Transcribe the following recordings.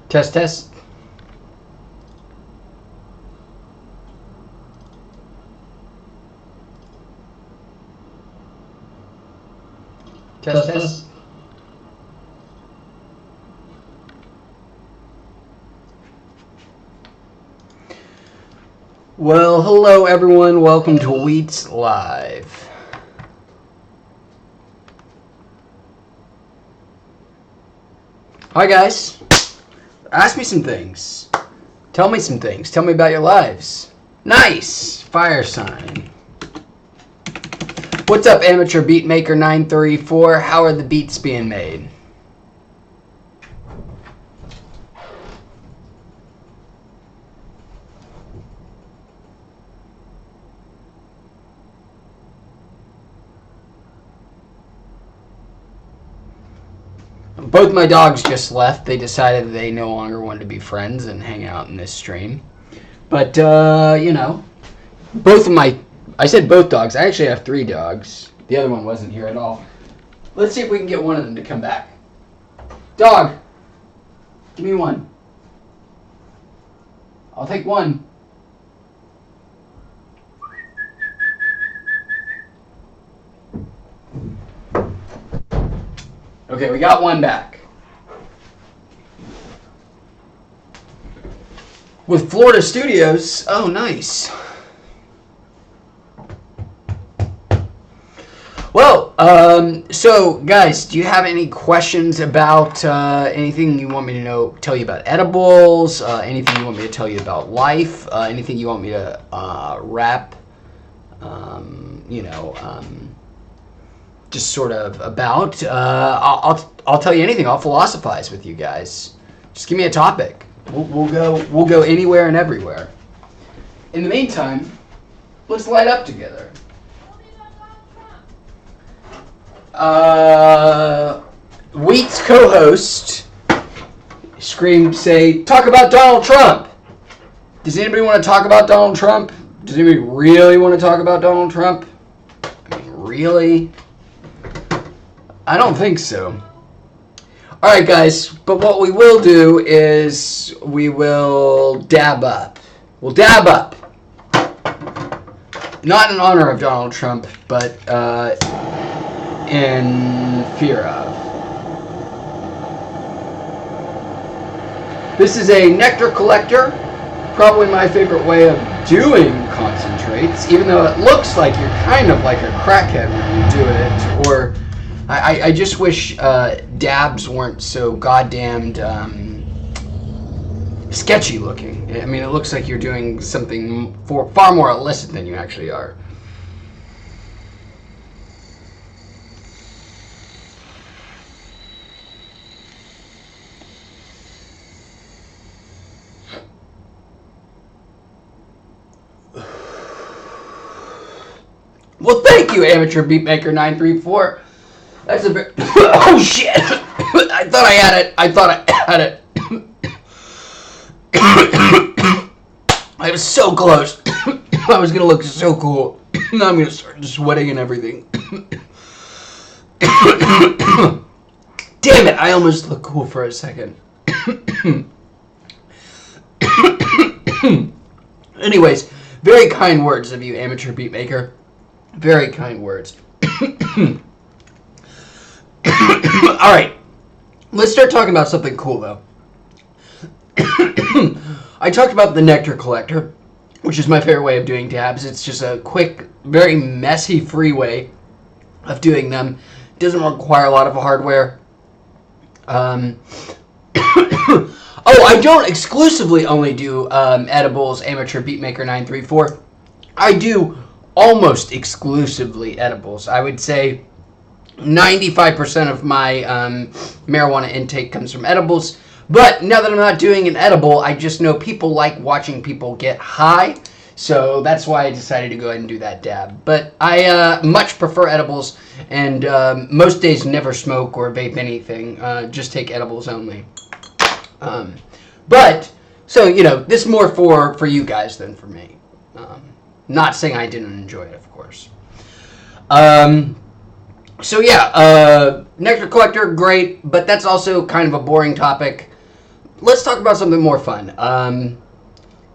Test, test. Test, test. Well, hello everyone. Welcome to Weeats Live. Hi guys. Ask me some things. Tell me some things. Tell me about your lives. Nice. Fire sign. What's up, Amateur Beatmaker 934? How are the beats being made? Both my dogs just left. They decided they no longer wanted to be friends and hang out in this stream. But, you know, both of my... I said both dogs. I actually have 3 dogs. The other one wasn't here at all. Let's see if we can get one of them to come back. Dog, give me one. I'll take one. Okay, we got one back. With Florida Studios. Oh, nice. Well, so guys, do you have any questions about anything you want me to tell you about edibles, anything you want me to tell you about life, anything you want me to rap, just sort of about? I'll tell you anything. I'll philosophize with you guys. Just give me a topic. We'll go anywhere and everywhere. In the meantime, let's light up together. Weeats co-host screamed, say, talk about Donald Trump. Does anybody want to talk about Donald Trump? Does anybody really want to talk about Donald Trump? I mean, really? I don't think so. Alright guys, but what we will do is we will dab up. We'll dab up. Not in honor of Donald Trump, but in fear of. This is a nectar collector. Probably my favorite way of doing concentrates, even though it looks like you're kind of like a crackhead when you do it. Or I just wish dabs weren't so goddamned sketchy looking. I mean, it looks like you're doing something far more illicit than you actually are. Well, thank you, Amateur Beatmaker 934. That's a bit... Oh, shit! I thought I had it. I was so close. I was going to look so cool. Now I'm going to start sweating and everything. Damn it, I almost looked cool for a second. Anyways, very kind words of you, Amateur Beatmaker. Very kind words. Alright, let's start talking about something cool, though. I talked about the nectar collector, which is my favorite way of doing dabs. It's just a quick, very messy, free way of doing them. It doesn't require a lot of hardware. Oh, I don't exclusively only do edibles, Amateur Beatmaker 934. I do almost exclusively edibles. I would say 95% of my marijuana intake comes from edibles. But now that I'm not doing an edible, I just know people like watching people get high. So that's why I decided to go ahead and do that dab. But I much prefer edibles, and most days never smoke or vape anything. Just take edibles only. But, so, you know, this is more for you guys than for me. Not saying I didn't enjoy it, of course. So yeah, nectar collector, great, but that's also kind of a boring topic. let's talk about something more fun.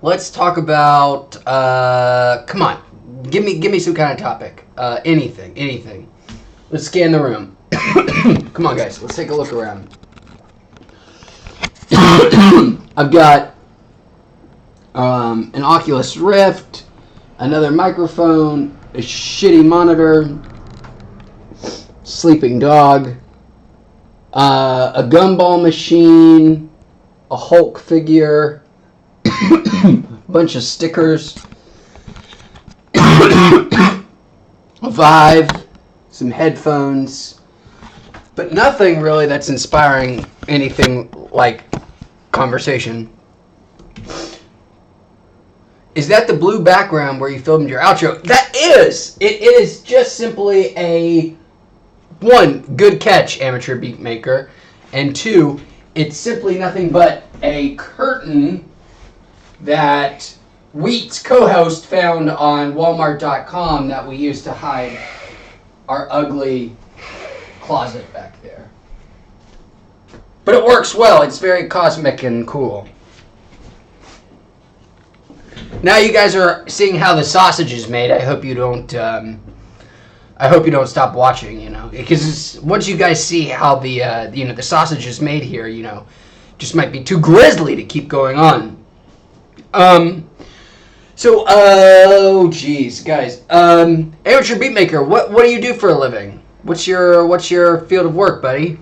Let's talk about. Come on, give me some kind of topic. Anything. Let's scan the room. Come on, guys. Let's take a look around. I've got an Oculus Rift, another microphone, a shitty monitor, sleeping dog, a gumball machine, a Hulk figure, a bunch of stickers, a Vive, some headphones, but nothing really that's inspiring anything like conversation. Is that the blue background where you filmed your outro? That is! It is just simply a, one, good catch, amateur beat maker, and two, it's simply nothing but a curtain that Weeats co-host found on Walmart.com that we used to hide our ugly closet back there. But it works well. It's very cosmic and cool. Now you guys are seeing how the sausage is made. I hope you don't. I hope you don't stop watching. You know, because once you guys see how the the sausage is made here, just might be too grisly to keep going on. So, oh geez, guys. Amateur beatmaker. What do you do for a living? What's your field of work, buddy?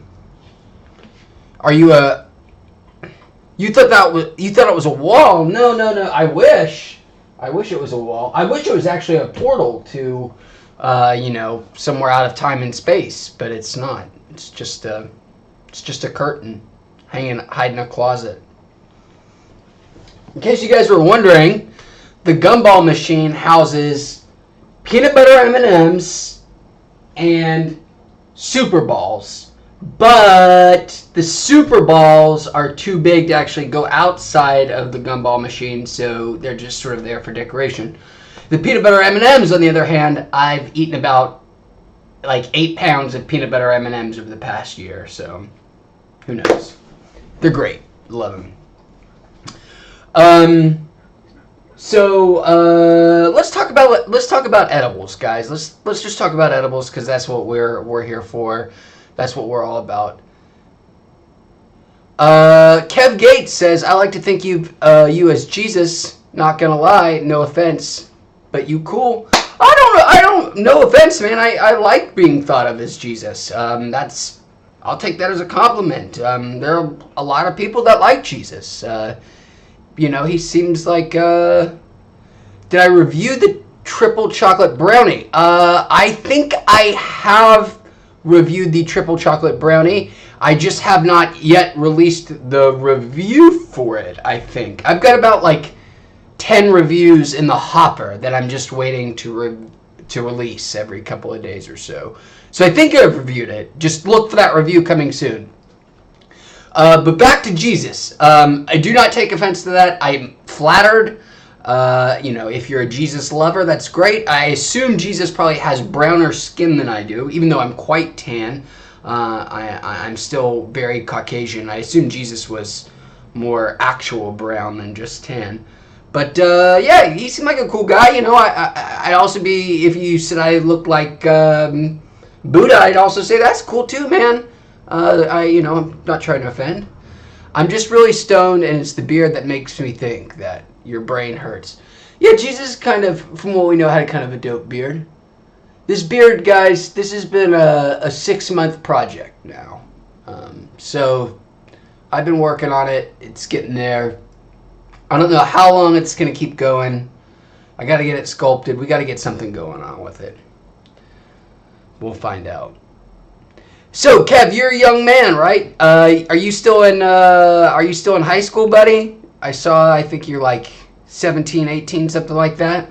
Are you a? You thought it was a wall? No. I wish it was a wall. I wish it was actually a portal to, somewhere out of time and space. But it's not. It's just a curtain, hiding a closet. In case you guys were wondering, the gumball machine houses peanut butter M&Ms and Super Balls. But the Super Balls are too big to actually go outside of the gumball machine, so they're just sort of there for decoration. The peanut butter M&Ms, on the other hand, I've eaten about like 8 pounds of peanut butter M&Ms over the past year, so who knows? They're great. Love them. Let's talk about edibles, guys. Let's just talk about edibles because that's what we're here for. That's what we're all about. Kev Gates says, "I like to think you as Jesus. Not gonna lie, no offense, but you cool." I don't. No offense, man. I like being thought of as Jesus. I'll take that as a compliment. There are a lot of people that like Jesus. He seems like. Did I review the triple chocolate brownie? I think I have reviewed the triple chocolate brownie. I just have not yet released the review for it, I think. I've got about like 10 reviews in the hopper that I'm just waiting to release every couple of days or so. So I think I've reviewed it. Just look for that review coming soon. But back to Jesus. I do not take offense to that. I'm flattered. If you're a Jesus lover, that's great. I assume Jesus probably has browner skin than I do, even though I'm quite tan. I'm still very Caucasian. I assume Jesus was more actual brown than just tan. But yeah, he seemed like a cool guy. I'd also be, if you said I looked like Buddha, I'd also say that's cool too, man. I'm not trying to offend. I'm just really stoned, and it's the beer that makes me think that your brain hurts. Yeah, Jesus kind of, from what we know, had kind of a dope beard. This beard, guys, this has been a 6-month project now. So I've been working on it. It's getting there. I don't know how long it's going to keep going. I got to get it sculpted. We got to get something going on with it. We'll find out. So, Kev, you're a young man, right? Are you still in high school, buddy? I think you're like 17, 18, something like that.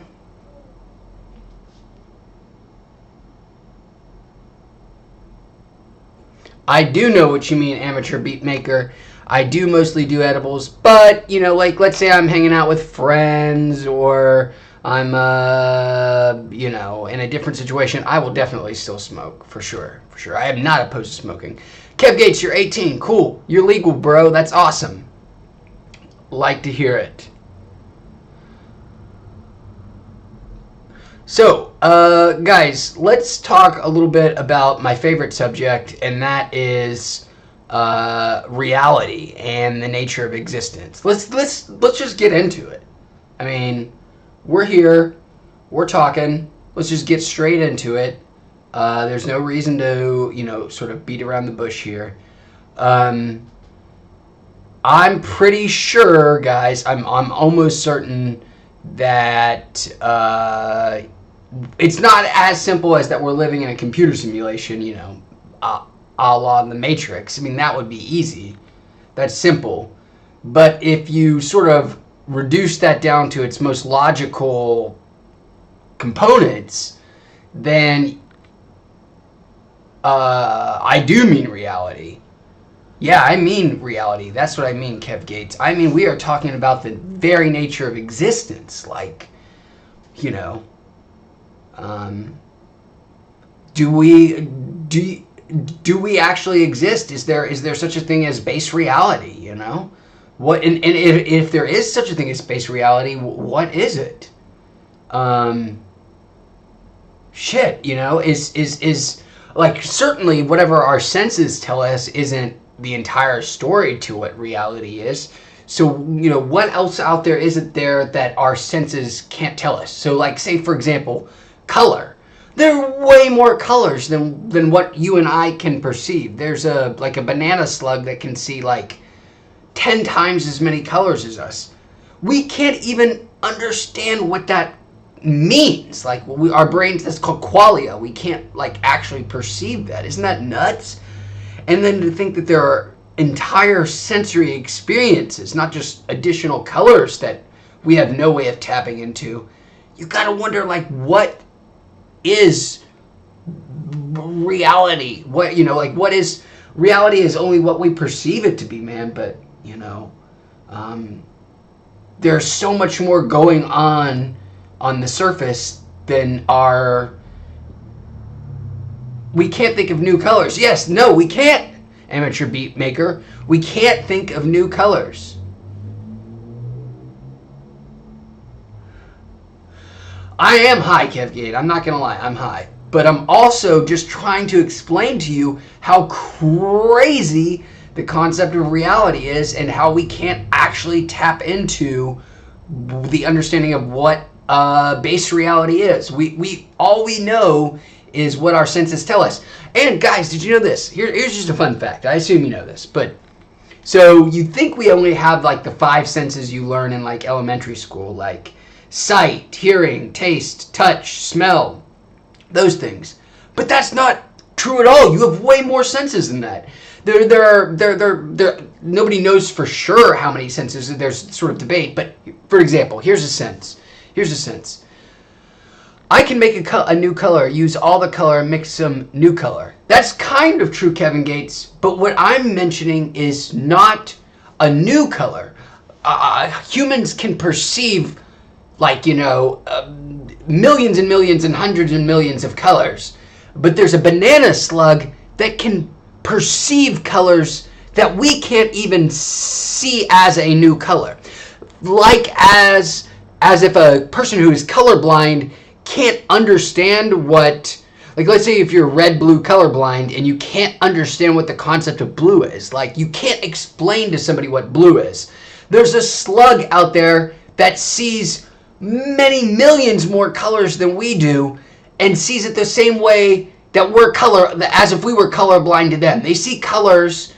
I do know what you mean, amateur beat maker. I do mostly do edibles, but, like, let's say I'm hanging out with friends or I'm, in a different situation, I will definitely still smoke, for sure. For sure. I am not opposed to smoking. Kev Gates, you're 18. Cool. You're legal, bro. That's awesome. like to hear it. So, guys, let's talk a little bit about my favorite subject, and that is reality and the nature of existence. Let's just get into it. I mean, we're here, we're talking. Let's just get straight into it. There's no reason to, sort of beat around the bush here. I'm pretty sure, guys. I'm almost certain that it's not as simple as that we're living in a computer simulation, a la the Matrix. I mean, that would be easy. That's simple. But if you sort of reduce that down to its most logical components, then I do mean reality. Yeah, I mean reality. That's what I mean, Kev Gates. I mean, we are talking about the very nature of existence. Like, do we actually exist? Is there such a thing as base reality? What? And if there is such a thing as base reality, what is it? Is like, certainly whatever our senses tell us isn't the entire story to what reality is. So, what else out there isn't there that our senses can't tell us? So, like, say, for example, color. There are way more colors than what you and I can perceive. There's a banana slug that can see, 10 times as many colors as us. We can't even understand what that means. Like, our brains, that's called qualia. We can't, actually perceive that. Isn't that nuts? And then to think that there are entire sensory experiences, not just additional colors that we have no way of tapping into. You gotta wonder, what is reality? What is reality? Is only what we perceive it to be, man. But there's so much more going on the surface than we can't think of new colors. Yes, no, we can't, amateur beat maker. We can't think of new colors. I am high, Kevgate. I'm not going to lie. I'm high. But I'm also just trying to explain to you how crazy the concept of reality is and how we can't actually tap into the understanding of what base reality is. All we know is what our senses tell us. And guys, did you know this? Here's just a fun fact. I assume you know this, but so you think we only have the 5 senses you learn in elementary school, like sight, hearing, taste, touch, smell, those things. But that's not true at all. You have way more senses than that. There nobody knows for sure how many senses. There's sort of debate, but for example, here's a sense. I can make a new color, use all the color, and mix some new color. That's kind of true, Kevin Gates, but what I'm mentioning is not a new color. Humans can perceive, millions and millions and hundreds of millions of colors, but there's a banana slug that can perceive colors that we can't even see as a new color. As if a person who is colorblind can't understand what, let's say if you're red-blue colorblind and you can't understand what the concept of blue is. You can't explain to somebody what blue is. There's a slug out there that sees many millions more colors than we do and sees it the same way that as if we were colorblind to them. They see colors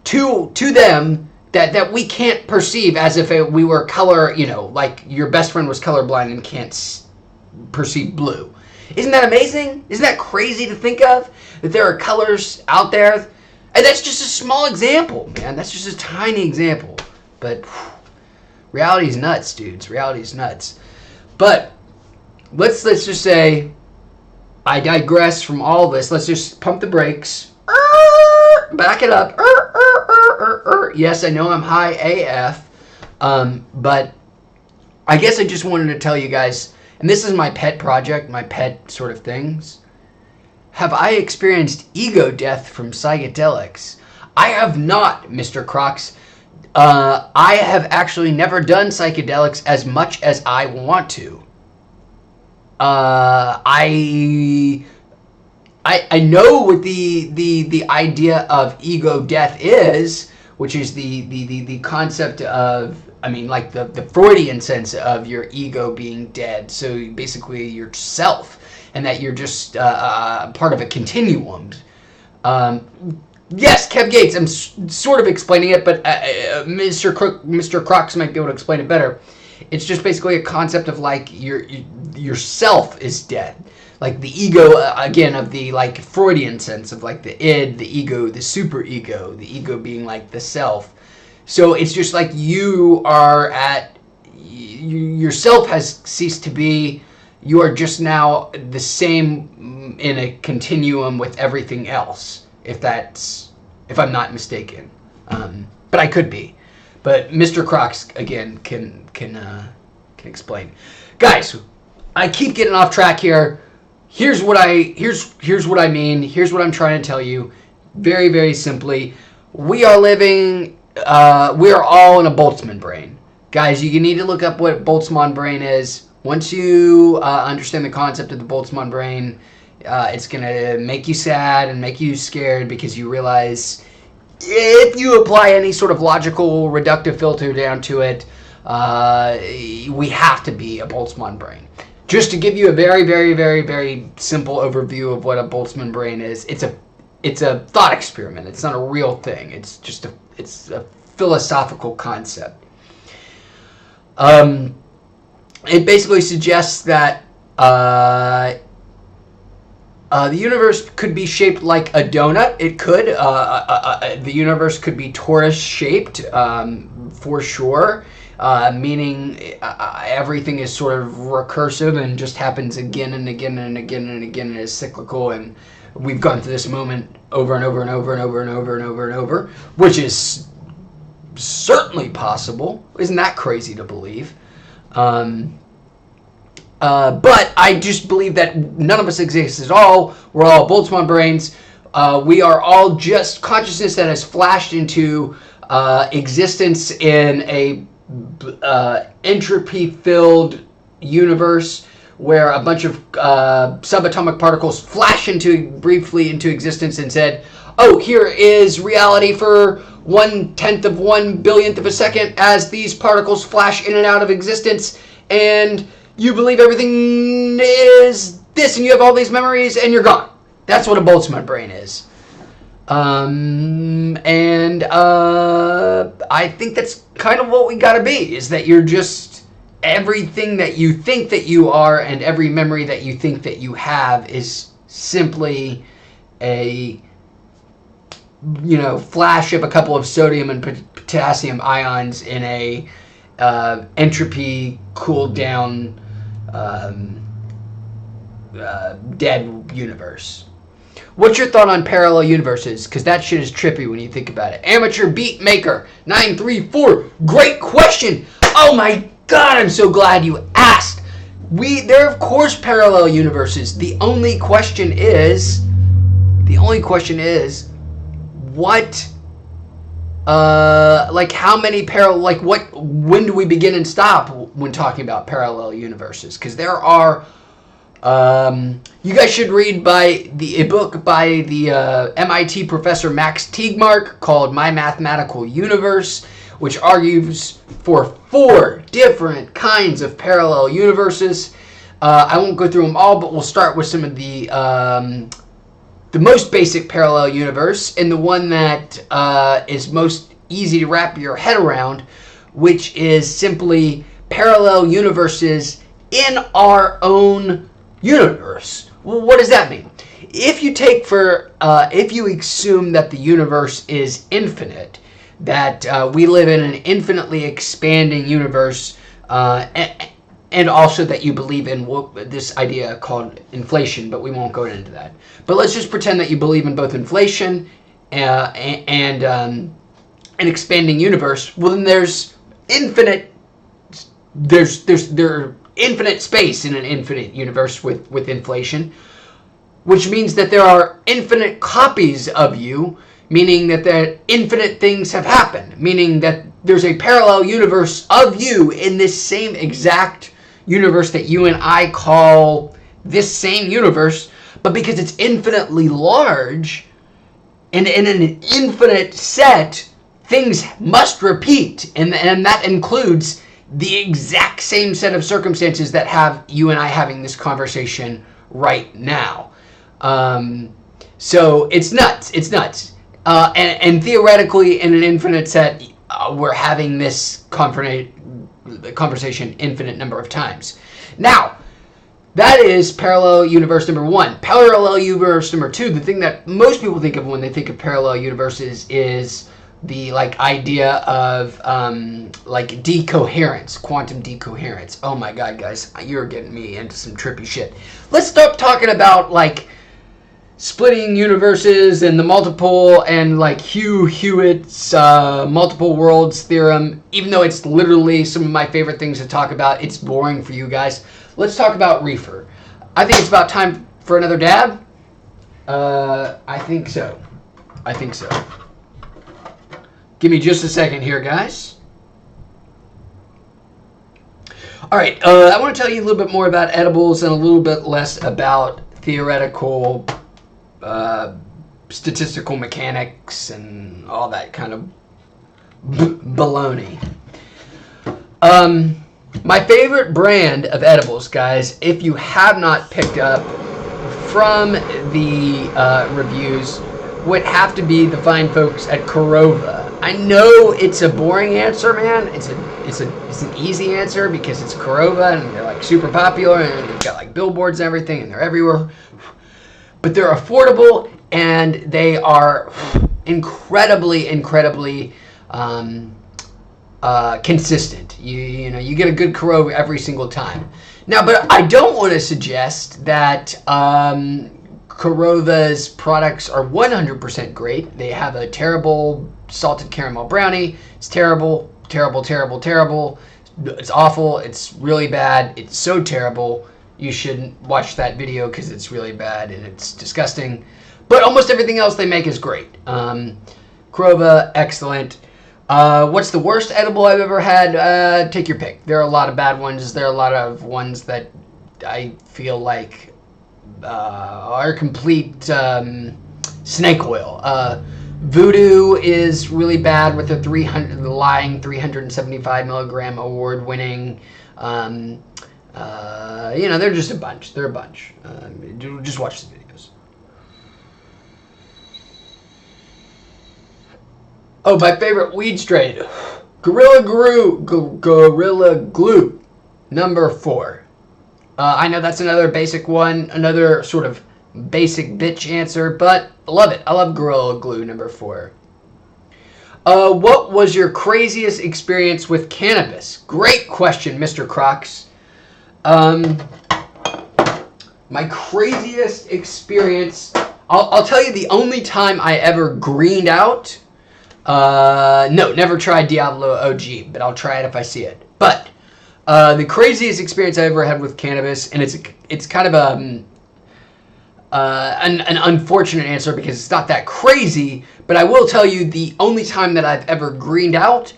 to them that we can't perceive as if we were color, like your best friend was colorblind and can't perceive blue. Isn't that amazing? Isn't that crazy to think of? That there are colors out there? And that's just a small example, man. That's just a tiny example. But reality's nuts, dudes. Reality's nuts. But let's just say I digress from all this. Let's just pump the brakes. Back it up. Yes, I know I'm high AF. But I guess I just wanted to tell you guys, and this is my pet project, my pet sort of things. Have I experienced ego death from psychedelics? I have not, Mr. Crocs. I have actually never done psychedelics as much as I want to. I know what the idea of ego death is, which is the concept of, I mean, like the Freudian sense of your ego being dead. So basically yourself, and that you're just part of a continuum. Yes, Kev Gates. I'm sort of explaining it, but Mr. Crocs might be able to explain it better. It's just basically a concept of like yourself is dead, like the ego again, of the like Freudian sense of like the id, the ego, the superego, the ego being like the self. So it's just like you are yourself has ceased to be. You are just now the same in a continuum with everything else. If I'm not mistaken, but I could be. But Mr. Crocs again can explain. Guys, I keep getting off track here. Here's what I mean. Here's what I'm trying to tell you. Very, very simply, we are living. We are all in a Boltzmann brain, guys. You need to look up what Boltzmann brain is. Once you understand the concept of the Boltzmann brain, it's gonna make you sad and make you scared, because you realize if you apply any sort of logical reductive filter down to it, we have to be a Boltzmann brain. Just to give you a very, very, very, very simple overview of what a Boltzmann brain is, it's a thought experiment. It's not a real thing. It's just it's a philosophical concept. It basically suggests that the universe could be shaped like a donut. It could. The universe could be torus-shaped, for sure, meaning everything is sort of recursive and just happens again and again and again and again, and is cyclical. And we've gone through this moment over and over and over and over and over and over and over, which is certainly possible. Isn't that crazy to believe? But I just believe that none of us exist at all. We're all Boltzmann brains. We are all just consciousness that has flashed into existence in a entropy-filled universe where a bunch of subatomic particles flash briefly into existence and said, "Oh, here is reality for 1/10 of 1/100000th of a second as these particles flash in and out of existence, and you believe everything is this, and you have all these memories, and you're gone." That's what a Boltzmann brain is. I think that's kind of what we gotta be, is that you're just everything that you think that you are, and every memory that you think that you have is simply a, flash of a couple of sodium and potassium ions in a entropy cooled down dead universe. What's your thought on parallel universes? Because that shit is trippy when you think about it. Amateur Beat Maker 934, great question. Oh my god, I'm so glad you asked. There are of course parallel universes. The only question is what how many when do we begin and stop when talking about parallel universes? Because there are you guys should read a book by the MIT professor Max Tegmark called My Mathematical Universe, which argues for 4 different kinds of parallel universes. I won't go through them all, but we'll start with some of the most basic parallel universe, and the one that is most easy to wrap your head around, which is simply parallel universes in our own universe. Well, what does that mean? If you assume that the universe is infinite, that we live in an infinitely expanding universe, and also that you believe in this idea called inflation, but we won't go into that. But let's just pretend that you believe in both inflation and an expanding universe. Well, then there's infinite space in an infinite universe with inflation, which means that there are infinite copies of you, meaning that infinite things have happened, meaning that there's a parallel universe of you in this same exact universe that you and I call this same universe, but because it's infinitely large and in an infinite set, things must repeat, and that includes the exact same set of circumstances that have you and I having this conversation right now. So it's nuts. It's nuts. And theoretically, in an infinite set, we're having this conversation infinite number of times. Now, that is parallel universe number one. Parallel universe number two, the thing that most people think of when they think of parallel universes is the idea of decoherence, quantum decoherence. Oh my god, guys, you're getting me into some trippy shit. Let's stop talking about splitting universes and the multiple and Hugh Hewitt's multiple worlds theorem. Even though it's literally some of my favorite things to talk about, it's boring for you guys. Let's talk about reefer. I think it's about time for another dab. I think so. Give me just a second here, guys. All right, I want to tell you a little bit more about edibles and a little bit less about theoretical statistical mechanics and all that kind of baloney. My favorite brand of edibles, guys, if you have not picked up from the reviews, would have to be the fine folks at Corova. I know it's a boring answer, man. It's an easy answer because it's Corova and they're super popular and they've got billboards and everything and they're everywhere. But they're affordable and they are incredibly consistent. You get a good Corova every single time. Now, but I don't want to suggest that Corova's products are 100% great. They have a terrible salted caramel brownie. It's terrible. It's awful. It's really bad. It's so terrible. You shouldn't watch that video because it's really bad and it's disgusting. But almost everything else they make is great. Corova, excellent. What's the worst edible I've ever had? Take your pick. There are a lot of bad ones. There are a lot of ones that I feel are complete snake oil. Voodoo is really bad with the lying 375 milligram award-winning. They're just a bunch. They're a bunch. Just watch the videos. Oh, my favorite weed strain, Gorilla Glue, number 4. I know that's another basic one, another sort of basic bitch answer, but I love it. I love Gorilla Glue number 4. What was your craziest experience with cannabis? Great question, Mr. Crocs. My craziest experience, I'll tell you the only time I ever greened out. No, never tried Diablo OG, but I'll try it if I see it. But the craziest experience I ever had with cannabis, and it's kind of an unfortunate answer because it's not that crazy, but I will tell you the only time that I've ever greened out,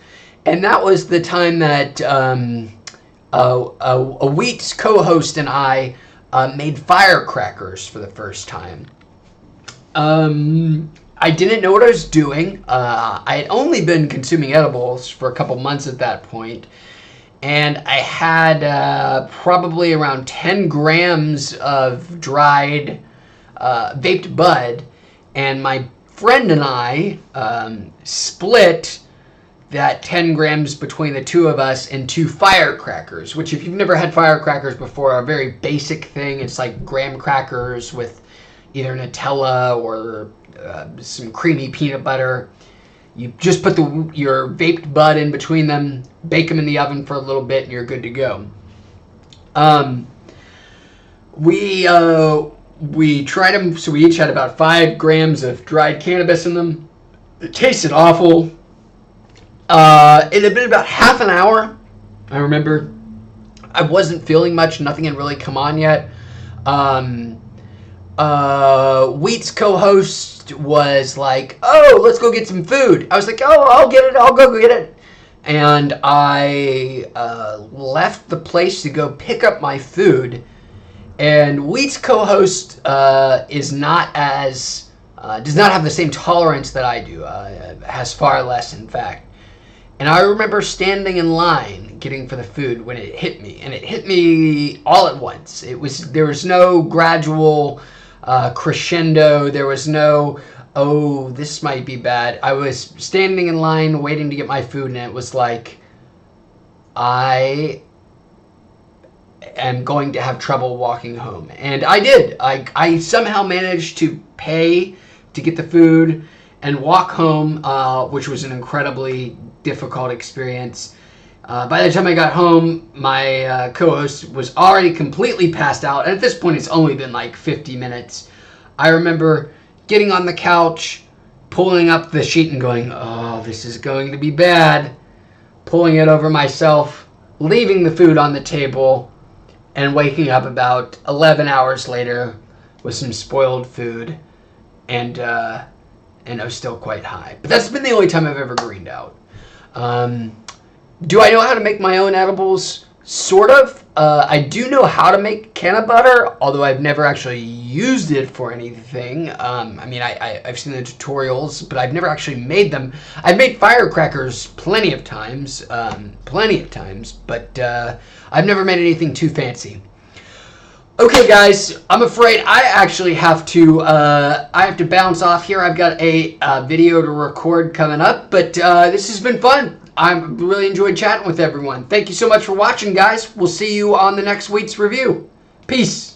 and that was the time that a Weeats co-host and I made firecrackers for the first time. I didn't know what I was doing. I had only been consuming edibles for a couple months at that point, and I had probably around 10 grams of dried vaped bud, and my friend and I split that 10 grams between the two of us into firecrackers, which if you've never had firecrackers before, are a very basic thing. It's like graham crackers with either Nutella or some creamy peanut butter. You just put your vaped bud in between them, bake them in the oven for a little bit, and you're good to go. We tried them, so we each had about 5 grams of dried cannabis in them. It tasted awful. It had been about half an hour, I remember. I wasn't feeling much. Nothing had really come on yet. Weeats co-host was like, "Oh, let's go get some food." I was like, "Oh, I'll get it. I'll go get it." and I left the place to go pick up my food. And Weeats' co-host is not as does not have the same tolerance that I do. Has far less, in fact. And I remember standing in line getting for the food when it hit me, and it hit me all at once. There was no gradual crescendo. There was no, oh, this might be bad. I was standing in line waiting to get my food, and it was like, I am going to have trouble walking home. And I did. I somehow managed to pay to get the food and walk home, which was an incredibly difficult experience. By the time I got home, my co-host was already completely passed out. And at this point, it's only been like 50 minutes. I remember getting on the couch, pulling up the sheet and going, oh, this is going to be bad. Pulling it over myself, leaving the food on the table, and waking up about 11 hours later with some spoiled food. And I was still quite high. But that's been the only time I've ever greened out. Do I know how to make my own edibles? Sort of. I do know how to make canna butter, although I've never actually used it for anything. I've seen the tutorials, but I've never actually made them. I've made firecrackers plenty of times, but I've never made anything too fancy. Okay, guys, I'm afraid I actually have to bounce off here. I've got a video to record coming up, but this has been fun. I really enjoyed chatting with everyone. Thank you so much for watching, guys. We'll see you on the next week's review. Peace.